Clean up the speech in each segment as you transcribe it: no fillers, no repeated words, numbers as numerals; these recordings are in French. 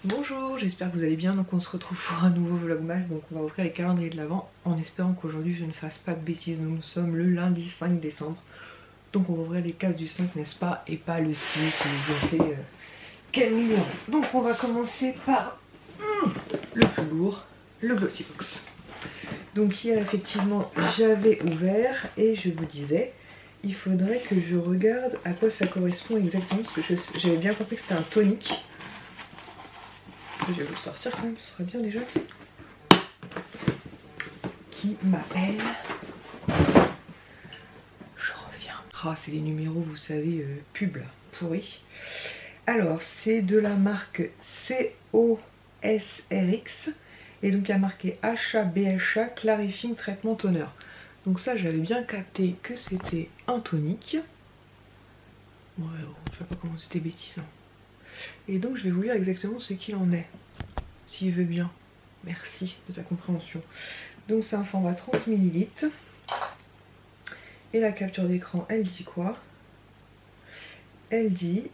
Bonjour, j'espère que vous allez bien. Donc on se retrouve pour un nouveau vlogmas. Donc on va ouvrir les calendriers de l'Avent en espérant qu'aujourd'hui je ne fasse pas de bêtises. Nous sommes le lundi 5 décembre. Donc on va ouvrir les cases du 5, n'est-ce pas, et pas le 6 ou je sais quel numéro. Donc on va commencer par le plus lourd, le Glossybox. Donc hier effectivement j'avais ouvert et je vous disais il faudrait que je regarde à quoi ça correspond exactement parce que j'avais bien compris que c'était un tonique. Je vais vous le sortir quand même, ce serait bien déjà. Qui m'appelle. Je reviens. Ah, c'est les numéros, vous savez, pub là, pourris. Alors, c'est de la marque COSRX. Et donc, il y a marqué HA-BHA Clarifying Treatment Toner. Donc ça, j'avais bien capté que c'était un tonique. Ouais, je sais pas comment c'était bêtise. Et donc, je vais vous lire exactement ce qu'il en est. S'il veut bien. Merci de ta compréhension. Donc c'est un format 30 ml. Et la capture d'écran, elle dit quoi? Elle dit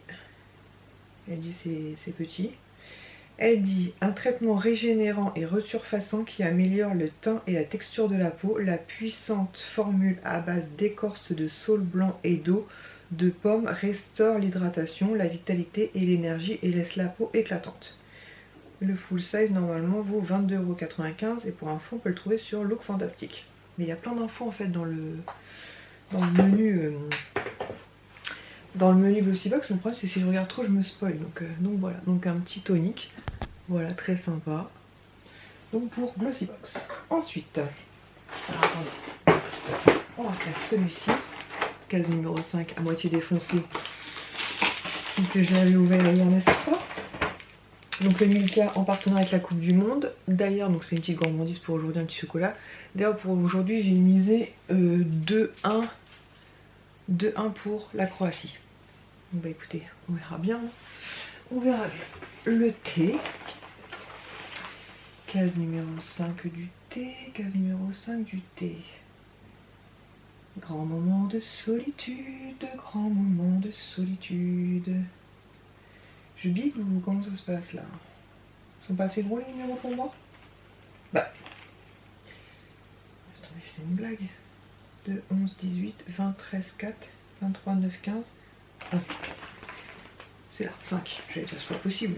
c'est petit. Elle dit un traitement régénérant et resurfaçant qui améliore le teint et la texture de la peau. La puissante formule à base d'écorce de saule blanc et d'eau de pomme restaure l'hydratation, la vitalité et l'énergie et laisse la peau éclatante. Le full size normalement vaut 22,95 € et pour info on peut le trouver sur Look Fantastic. Mais il y a plein d'infos en fait dans le menu Glossybox. Le problème c'est que si je regarde trop je me spoil. Donc voilà, donc un petit tonique. Voilà, très sympa. Donc pour Glossybox. Ensuite, alors, attendez. On va faire celui-ci. Case numéro 5 à moitié défoncé. Que je l'avais ouvert hier, n'est-ce pas? Donc le Milka en partenariat avec la Coupe du Monde. D'ailleurs, donc c'est une petite gourmandise pour aujourd'hui, un petit chocolat. D'ailleurs pour aujourd'hui j'ai misé 2-1 pour la Croatie. Donc bah écoutez, on verra bien. On verra bien. Le thé. Case numéro 5 du thé. Case numéro 5 du thé. Grand moment de solitude. Grand moment de solitude. Je big ou comment ça se passe là? Ils sont pas assez gros les numéros pour moi? Bah. Attendez, c'est une blague. 2, 11, 18, 20, 13, 4, 23, 9, 15. Ah. C'est là, 5. J'allais dire, c'est pas possible.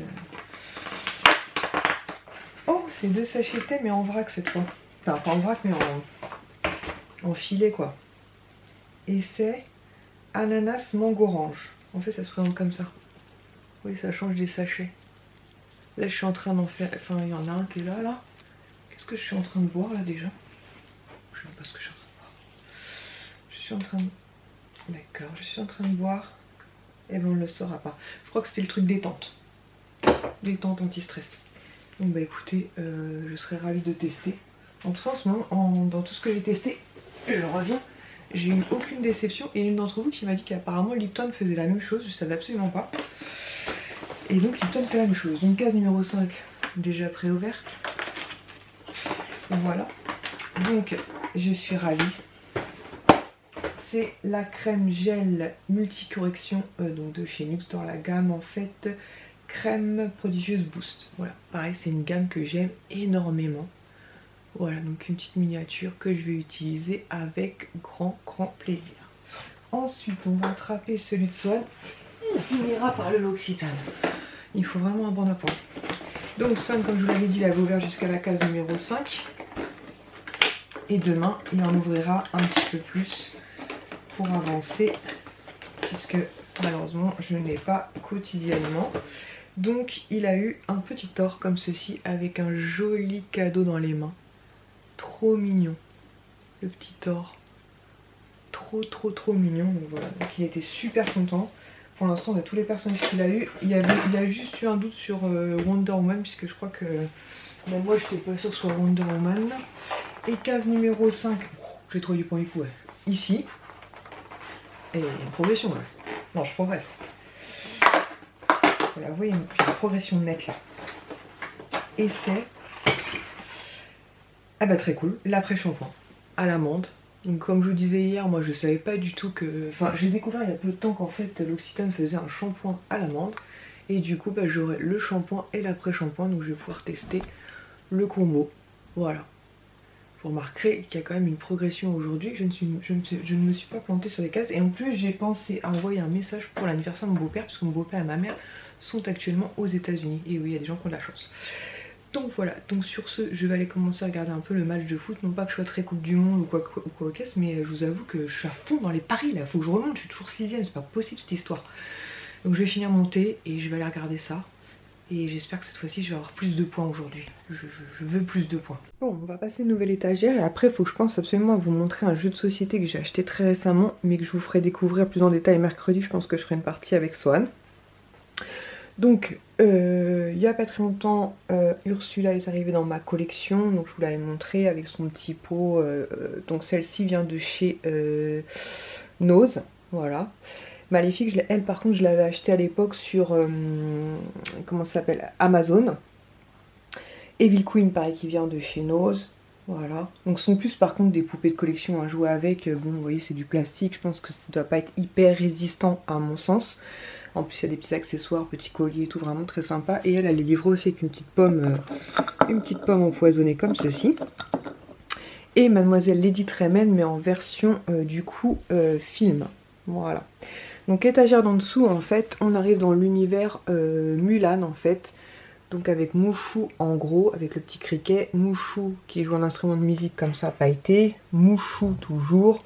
Oh, c'est 2 sachets de thé mais en vrac cette fois. Enfin, pas en vrac mais en filet quoi. Et c'est ananas mangue orange. En fait, ça se présente comme ça. Oui, ça change des sachets. Là, je suis en train d'en faire... Enfin, il y en a un qui est là. Qu'est-ce que je suis en train de boire, là, déjà? Je sais même pas ce que je suis en train de boire. Je suis en train de... D'accord, je suis en train de boire. Et ben, on ne le saura pas. Je crois que c'était le truc détente. Détente anti-stress. Donc, bah, écoutez, je serais ravie de tester. En tout cas, en ce moment, dans tout ce que j'ai testé, je reviens. J'ai eu aucune déception. Et une d'entre vous qui m'a dit qu'apparemment Lipton faisait la même chose. Je savais absolument pas. Et donc Lipton fait la même chose. Donc case numéro 5 déjà préouverte. Voilà. Donc je suis ravie. C'est la crème gel multicorrection donc de chez Newstore, la gamme en fait crème prodigieuse boost. Voilà, pareil c'est une gamme que j'aime énormément. Voilà, donc une petite miniature que je vais utiliser avec grand plaisir. Ensuite on va attraper celui de Swan. On finira par le L'Occitane. Il faut vraiment un bon apport. Donc Swan, comme je vous l'avais dit, il avait ouvert jusqu'à la case numéro 5. Et demain, il en ouvrira un petit peu plus pour avancer. Puisque malheureusement, je ne l'ai pas quotidiennement. Donc il a eu un petit or comme ceci avec un joli cadeau dans les mains. Trop mignon. Le petit or. Trop mignon. Donc voilà, donc il était super content. Pour l'instant, de toutes les personnes qu'il a eu, il a juste eu un doute sur Wonder Woman, puisque je crois que même moi, je n'étais pas sûre que ce soit Wonder Woman. Et case numéro 5, j'ai trouvé du premier coup, ouais. Ici. Et il y a une progression, ouais. Non, je progresse. Voilà, vous voyez, il y a une progression nette là. Et c'est... Ah bah très cool, l'après-shampoing à l'amande. Donc comme je vous disais hier, moi je savais pas du tout que... Enfin j'ai découvert il y a peu de temps qu'en fait l'Occitane faisait un shampoing à l'amande. Et du coup bah, j'aurai le shampoing et l'après-shampoing, donc je vais pouvoir tester le combo. Voilà. Vous remarquerez qu'il y a quand même une progression aujourd'hui. Je ne me suis pas plantée sur les cases. Et en plus j'ai pensé à envoyer un message pour l'anniversaire de mon beau-père, parce que mon beau-père et ma mère sont actuellement aux États-Unis. Et oui, il y a des gens qui ont de la chance. Donc voilà, donc sur ce, je vais aller commencer à regarder un peu le match de foot. Non pas que je sois très Coupe du Monde ou quoi au caisse, mais je vous avoue que je suis à fond dans les paris là. Faut que je remonte, je suis toujours 6ème, c'est pas possible cette histoire. Donc je vais finir mon thé et je vais aller regarder ça. Et j'espère que cette fois-ci je vais avoir plus de points aujourd'hui. Je veux plus de points. Bon, on va passer une nouvelle étagère et après il faut que je pense absolument à vous montrer un jeu de société que j'ai acheté très récemment, mais que je vous ferai découvrir plus en détail mercredi. Je pense que je ferai une partie avec Swan. Donc il n'y a pas très longtemps, Ursula est arrivée dans ma collection, donc je vous l'avais montré avec son petit pot. Donc celle-ci vient de chez Nose, voilà. Maléfique, elle par contre je l'avais achetée à l'époque sur, comment ça s'appelle, Amazon. Evil Queen pareil qui vient de chez Nose, voilà. Donc ce sont plus par contre des poupées de collection à jouer avec, bon vous voyez c'est du plastique, je pense que ça doit pas être hyper résistant à mon sens. En plus il y a des petits accessoires, petits colliers et tout, vraiment très sympa. Et elle est livrée aussi avec une petite pomme empoisonnée comme ceci. Et Mademoiselle Lady Tremaine mais en version du coup film, voilà. Donc étagère d'en dessous en fait, on arrive dans l'univers Mulan en fait. Donc avec Mouchou en gros, avec le petit criquet, Mouchou qui joue un instrument de musique comme ça, pailleté, Mouchou toujours,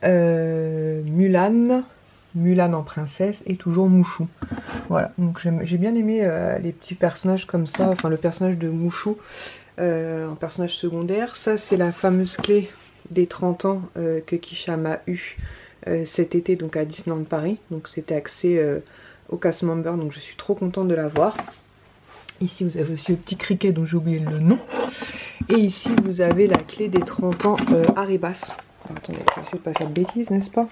Mulan en princesse et toujours Mouchou. Voilà, donc j'ai bien aimé les petits personnages comme ça, enfin le personnage de Mouchou en personnage secondaire. Ça c'est la fameuse clé des 30 ans que Kisham a eu cet été donc à Disneyland Paris. Donc c'était accès au cast member, donc je suis trop contente de l'avoir. Ici vous avez aussi le petit criquet dont j'ai oublié le nom. Et ici vous avez la clé des 30 ans Haribas. Attendez, je vais essayer de pas faire de bêtises, n'est-ce pas?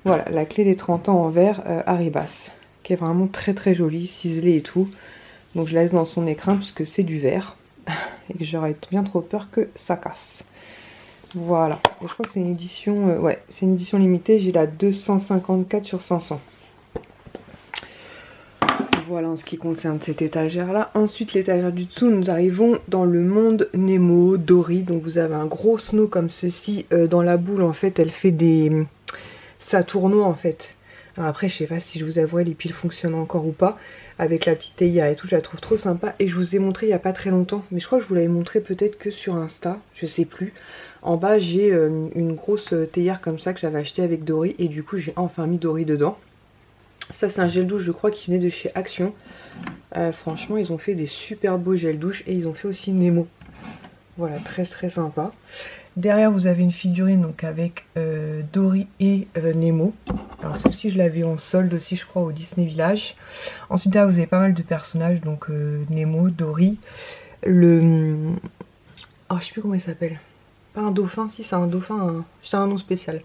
Voilà, la clé des 30 ans en verre Haribas, qui est vraiment très très jolie, ciselée et tout. Donc je la laisse dans son écrin puisque c'est du verre. Et que j'aurais bien trop peur que ça casse. Voilà, et je crois que c'est une édition, ouais, c'est une édition limitée, j'ai la 254 sur 500. Voilà en ce qui concerne cette étagère là. Ensuite l'étagère du dessous, nous arrivons dans le monde Nemo, Dory. Donc vous avez un gros snow comme ceci, dans la boule en fait elle fait des... ça tournoie en fait. Alors après je sais pas si je vous avouerai les piles fonctionnent encore ou pas. Avec la petite théière et tout, je la trouve trop sympa. Et je vous ai montré il n'y a pas très longtemps, mais je crois que je vous l'avais montré peut-être que sur Insta, je sais plus. En bas j'ai une grosse théière comme ça que j'avais acheté avec Dory. Et du coup j'ai enfin mis Dory dedans. Ça c'est un gel douche je crois qui venait de chez Action. Franchement ils ont fait des super beaux gels douche. Et ils ont fait aussi Nemo. Voilà, très très sympa. Derrière vous avez une figurine donc avec Dory et Nemo. Alors celle-ci je l'avais en solde aussi je crois au Disney Village. Ensuite là vous avez pas mal de personnages donc Nemo, Dory, le... oh je sais plus comment il s'appelle. Pas un dauphin, si c'est un dauphin, c'est un nom spécial.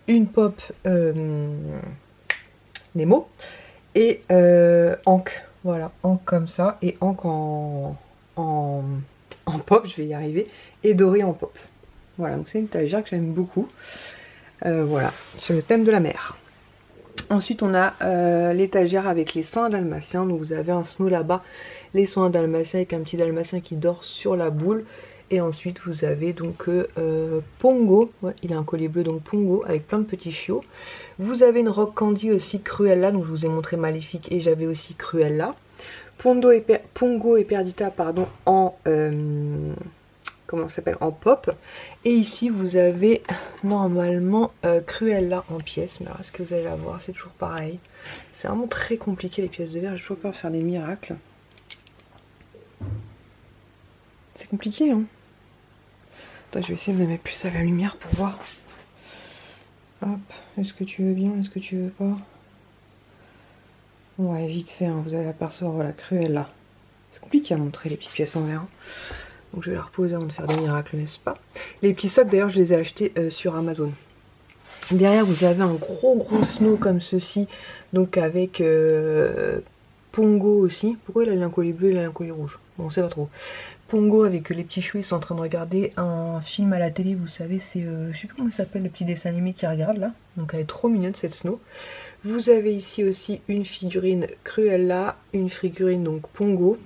Une pop Nemo et Hank. Voilà, Hank comme ça et Hank en pop, je vais y arriver, et Dory en pop. Voilà, donc c'est une étagère que j'aime beaucoup. Voilà, sur le thème de la mer. Ensuite, on a l'étagère avec les 101 dalmatiens. Donc vous avez un snow là-bas, les 101 dalmatiens avec un petit dalmatien qui dort sur la boule. Et ensuite, vous avez donc Pongo. Ouais, il a un collier bleu, donc Pongo, avec plein de petits chiots. Vous avez une Rock Candy aussi, Cruella. Donc je vous ai montré Maléfique et j'avais aussi Cruella. Pongo et Perdita, pardon, en... comment ça s'appelle, en pop. Et ici vous avez normalement Cruella en pièces, mais alors est-ce que vous allez la voir? C'est toujours pareil, c'est vraiment très compliqué les pièces de verre, j'ai toujours peur de faire des miracles, c'est compliqué hein. Attends, je vais essayer de me mettre plus à la lumière pour voir. Hop, est-ce que tu veux bien, est-ce que tu veux pas? Ouais, vite fait hein, vous allez apercevoir, voilà, Cruella. C'est compliqué à montrer les petites pièces en verre hein. Donc je vais la reposer avant de faire des miracles, n'est-ce pas? Les petits socks d'ailleurs je les ai achetés sur Amazon. Derrière vous avez un gros snow comme ceci. Donc avec Pongo aussi. Pourquoi il a un collier bleu et il a un collier rouge? Bon, on sait pas trop. Pongo avec les petits chouets, ils sont en train de regarder un film à la télé, vous savez, c'est, je sais plus comment il s'appelle, le petit dessin animé qu'ils regardent là. Donc elle est trop mignonne cette Snow. Vous avez ici aussi une figurine Cruella, une figurine donc Pongo,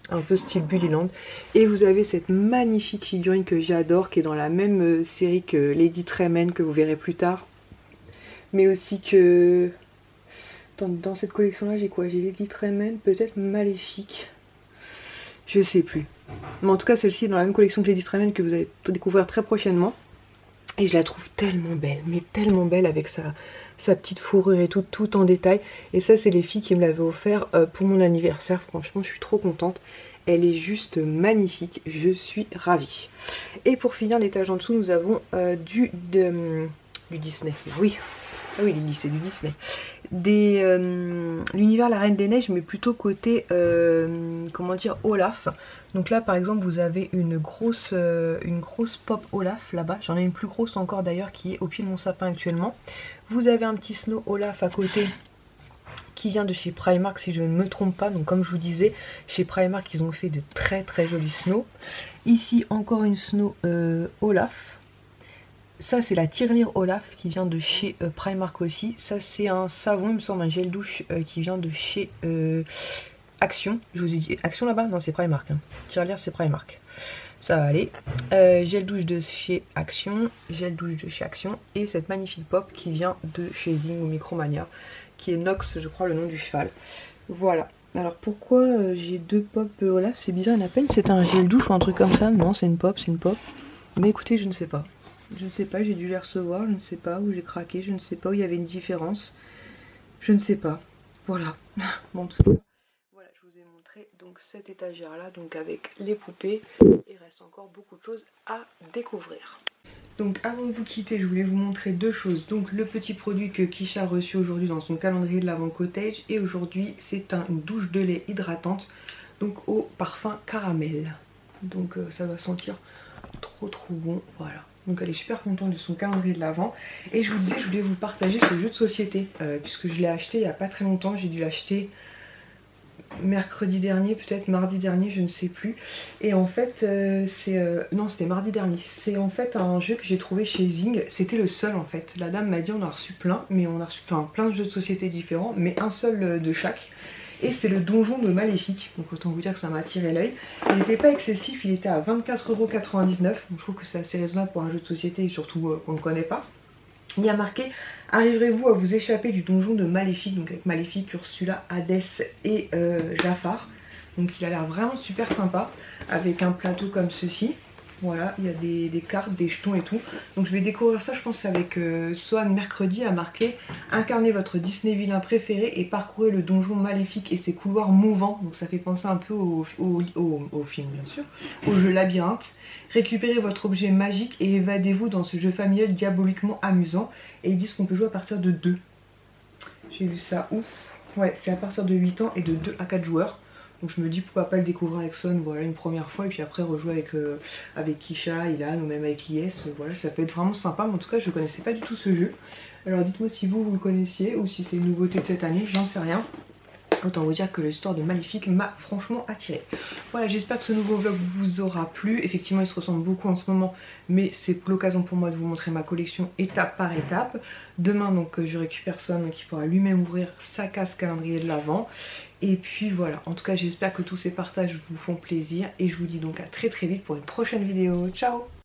un peu style Bullyland. Et vous avez cette magnifique figurine que j'adore, qui est dans la même série que Lady Tremaine, que vous verrez plus tard. Mais aussi que... Dans cette collection-là, j'ai quoi? J'ai Lady Tremaine, peut-être Maléfique. Je sais plus. Mais en tout cas, celle-ci est dans la même collection que Lady Tremaine, que vous allez découvrir très prochainement. Et je la trouve tellement belle, mais tellement belle avec sa petite fourrure et tout en détail. Et ça, c'est les filles qui me l'avaient offert pour mon anniversaire. Franchement, je suis trop contente. Elle est juste magnifique. Je suis ravie. Et pour finir l'étage en dessous, nous avons du Disney. Oui. Ah oui, c'est du Disney. L'univers La Reine des Neiges, mais plutôt côté, comment dire, Olaf. Donc là, par exemple, vous avez une grosse pop Olaf là-bas. J'en ai une plus grosse encore d'ailleurs qui est au pied de mon sapin actuellement. Vous avez un petit Snow Olaf à côté qui vient de chez Primark si je ne me trompe pas. Donc comme je vous disais, chez Primark, ils ont fait de très très jolis Snow. Ici, encore une Snow Olaf. Ça, c'est la tirelire Olaf qui vient de chez Primark aussi. Ça, c'est un savon, il me semble, un gel douche qui vient de chez Action. Je vous ai dit Action là-bas? Non, c'est Primark. Hein. Tirelire, c'est Primark. Ça va aller. Gel douche de chez Action. Gel douche de chez Action. Et cette magnifique pop qui vient de chez Zing ou Micromania. Qui est Nox, je crois, le nom du cheval. Voilà. Alors, pourquoi j'ai deux pop Olaf? C'est bizarre, il y en a peine. C'est un gel douche ou un truc comme ça? Non, c'est une pop, c'est une pop. Mais écoutez, je ne sais pas. Je ne sais pas, j'ai dû les recevoir, je ne sais pas où j'ai craqué, je ne sais pas où il y avait une différence. Je ne sais pas. Voilà. Bon, en tout cas, voilà, je vous ai montré donc cette étagère là, donc avec les poupées. Il reste encore beaucoup de choses à découvrir. Donc avant de vous quitter, je voulais vous montrer deux choses. Donc le petit produit que Kisha a reçu aujourd'hui dans son calendrier de l'Avent Cottage. Et aujourd'hui, c'est une douche de lait hydratante, donc au parfum caramel. Donc ça va sentir trop bon, voilà. Donc elle est super contente de son calendrier de l'Avent. Et je vous disais, je voulais vous partager ce jeu de société, puisque je l'ai acheté il n'y a pas très longtemps. J'ai dû l'acheter mercredi dernier, peut-être mardi dernier, je ne sais plus. Et en fait, non, c'était mardi dernier. C'est en fait un jeu que j'ai trouvé chez Zing. C'était le seul en fait. La dame m'a dit on a reçu plein, mais on a reçu plein de jeux de société différents, mais un seul de chaque. Et c'est le donjon de Maléfique, donc autant vous dire que ça m'a attiré l'œil. Il n'était pas excessif, il était à 24,99 €, donc je trouve que c'est assez raisonnable pour un jeu de société et surtout qu'on ne connaît pas. Il y a marqué « Arriverez-vous à vous échapper du donjon de Maléfique ?» Donc avec Maléfique, Ursula, Hadès et Jafar. Donc il a l'air vraiment super sympa, avec un plateau comme ceci. Voilà, il y a des cartes, des jetons et tout. Donc je vais découvrir ça, je pense, avec Swan mercredi, à marquer « Incarnez votre Disney vilain préféré et parcourez le donjon maléfique et ses couloirs mouvants ». Donc ça fait penser un peu au film, bien sûr, au jeu Labyrinthe. Récupérez votre objet magique et évadez-vous dans ce jeu familial diaboliquement amusant. Et ils disent qu'on peut jouer à partir de 2. J'ai vu ça où? Ouais, c'est à partir de 8 ans et de 2 à 4 joueurs. Donc je me dis pourquoi pas le découvrir avec Son, voilà, une première fois, et puis après rejouer avec Kisha, Ilan ou même avec Lies, voilà, ça peut être vraiment sympa. Mais en tout cas, je connaissais pas du tout ce jeu. Alors dites-moi si vous le connaissiez ou si c'est une nouveauté de cette année, j'en sais rien. Autant vous dire que l'histoire de Maléfique m'a franchement attirée. Voilà, j'espère que ce nouveau vlog vous aura plu. Effectivement, il se ressemble beaucoup en ce moment, mais c'est l'occasion pour moi de vous montrer ma collection étape par étape. Demain, donc, je récupère Son, qui pourra lui-même ouvrir sa case calendrier de l'Avent. Et puis voilà, en tout cas, j'espère que tous ces partages vous font plaisir. Et je vous dis donc à très vite pour une prochaine vidéo. Ciao!